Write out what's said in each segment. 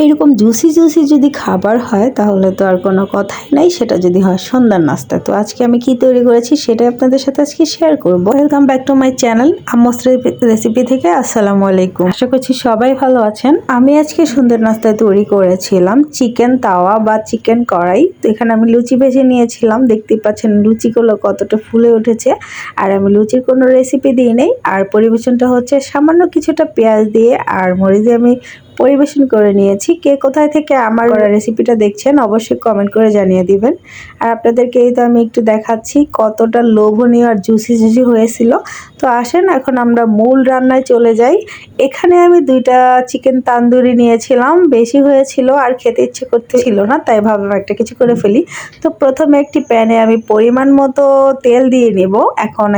এরকম juicy juicy যদি খাবার হয় তাহলে তো আর কোনো কথাই নাই, সেটা যদি হয় সন্ধ্যার নাস্তা। তো আজকে আমি কি তৈরি করেছি সেটাই আপনাদের সাথে আজকে শেয়ার করব। Welcome back to my channel Ammu's recipe থেকে। আসসালামু আলাইকুম, আশা করছি সবাই ভালো আছেন। আমি আজকে সন্ধ্যার নাস্তায় তৈরি করেছিলাম চিকেন তাওয়া বা চিকেন কড়াই। তো এখানে আমি লুচি ভেজে নিয়েছিলাম, দেখতেই পাচ্ছেন লুচিগুলো কতটা ফুলে উঠেছে। আর আমি লুচির কোনো রেসিপি দিই নেই। আর পরিবেশনটা হচ্ছে সামান্য কিছুটা পেঁয়াজ দিয়ে আর মরিচ দিয়ে আমি পরিবেশন করে নিয়েছি। কে কোথায় থেকে আমার রেসিপিটা দেখছেন অবশ্যই কমেন্ট করে জানিয়ে দিবেন। আর আপনাদেরকে এই তো আমি একটু দেখাচ্ছি কতটা লোভনীয় আর জুসি জুসি হয়েছিল। তো আসেন এখন আমরা মূল রান্নায় চলে যাই। এখানে আমি 2টা চিকেন তান্দুরি নিয়েছিলাম, বেশি হয়েছিল আর খেতে ইচ্ছে করতেছিল না, তাই ভাবলাম একটা কিছু করে ফেলি। তো প্রথমে একটি প্যানে আমি পরিমাণ মতো তেল দিয়ে নেব। এখন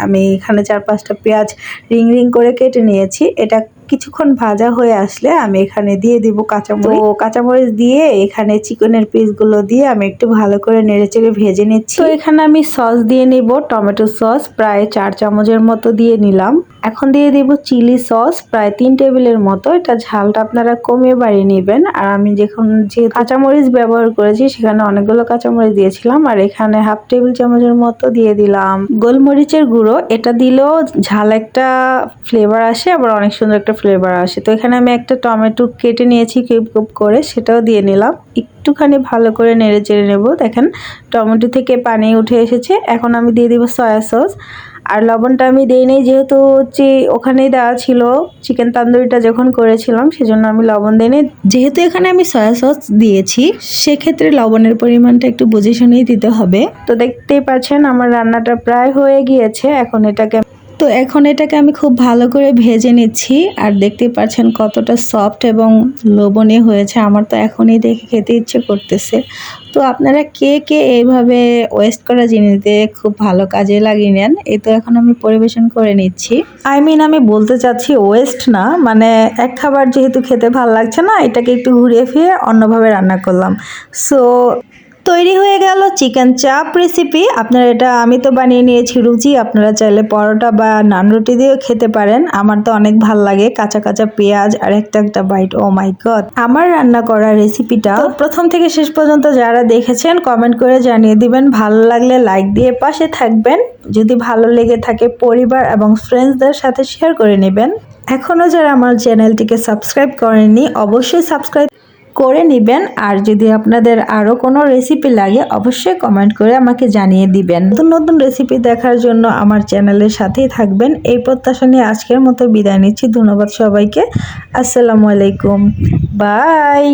আমি এখানে 4-5টা পেঁয়াজ রিং রিং করে কেটে নিয়েছি। এটা কিছুক্ষণ ভাজা হয়ে আসলে আমি এখানে দিয়ে দিব কাঁচামরিচ। তো কাঁচামরিচ দিয়ে এখানে চিকেনের পিসগুলো দিয়ে আমি একটু ভালো করে নেড়েচেড়ে ভেজে নিচ্ছি। তো এখানে আমি সস দিয়ে নিব, টমেটো সস প্রায় 4 চামচের মতো দিয়ে নিলাম। এখন দিয়ে দিব চিলি সস প্রায় 3 টেবিলের মতো। এটা ঝালটা আপনারা কমিয়ে বাড়িয়ে নেবেন। আর আমি যে কাঁচামরিচ ব্যবহার করেছি সেখানে অনেকগুলো কাঁচামরিচ দিয়েছিলাম। আর এখানে হাফ টেবিল চামচের মতো দিয়ে দিলাম গোলমরিচের গুঁড়ো। এটা দিলেও ঝাল একটা ফ্লেভার আসে, আবার অনেক সুন্দর একটা ফ্লেভার আসে। তো এখানে আমি একটা টমেটো কেটে নিয়েছি কিউব কিউব করে, সেটাও দিয়ে নিলাম। একটুখানি ভালো করে নেড়ে চেড়ে নেব। দেখেন টমেটো থেকে পানি উঠে এসেছে। এখন আমি দিয়ে দিব সয়া সস। আর লবণটা আমি দেই নাই, যেহেতু ওখানেই দেওয়া ছিল চিকেন তান্দুরিটা যখন করেছিলাম, সেজন্য আমি লবণ দিই নাই। যেহেতু এখানে আমি সয়া সস দিয়েছি সেক্ষেত্রে লবণের পরিমাণটা একটু বুঝে শুনেই দিতে হবে। তো দেখতেই পাচ্ছেন আমার রান্নাটা প্রায় হয়ে গিয়েছে। এখন এটাকে আমি খুব ভালো করে ভেজে নিচ্ছি। আর দেখতে পাচ্ছেন কতটা সফট এবং লোভনীয় হয়েছে। আমার তো এখনই দেখে খেতে ইচ্ছে করতেছে। তো আপনারা কে কে এইভাবে ওয়েস্ট করা জিনিস দিয়ে খুব ভালো কাজে লাগিয়ে নেন। এই তো এখন আমি পরিবেশন করে নিচ্ছি। আমি বলতে চাচ্ছি ওয়েস্ট না, মানে এক খাবার যেহেতু খেতে ভালো লাগছে না, এটাকে একটু ঘুরিয়ে ফিরে অন্যভাবে রান্না করলাম। সো তৈরি হয়ে গেল চিকেন চাপ রেসিপি। আমি তো বানিয়ে নিয়েছি রুচি, আপনারা চাইলে পরোটা বা নান রুটি দিয়েও খেতে পারেন। আমার তো অনেক ভাল লাগে কাঁচা কাঁচা পেঁয়াজ আর একটা বাইট। ও মাই গড, আমার রান্না করা রেসিপিটা প্রথম থেকে শেষ পর্যন্ত যারা দেখেছেন কমেন্ট করে জানিয়ে দিবেন। ভালো লাগলে লাইক দিয়ে পাশে থাকবেন। যদি ভালো লেগে থাকে পরিবার এবং ফ্রেন্ডসদের সাথে শেয়ার করে নেবেন। এখনো যারা আমার চ্যানেলটিকে সাবস্ক্রাইব করেননি অবশ্যই সাবস্ক্রাইব করে নেবেন। আর যদি আপনাদের আরও কোনো রেসিপি লাগে অবশ্যই কমেন্ট করে আমাকে জানিয়ে দিবেন। নতুন নতুন রেসিপি দেখার জন্য আমার চ্যানেলের সাথেই থাকবেন। এই প্রত্যাশা নিয়ে আজকের মতো বিদায় নিচ্ছি। ধন্যবাদ সবাইকে। আসসালামু আলাইকুম, বাই।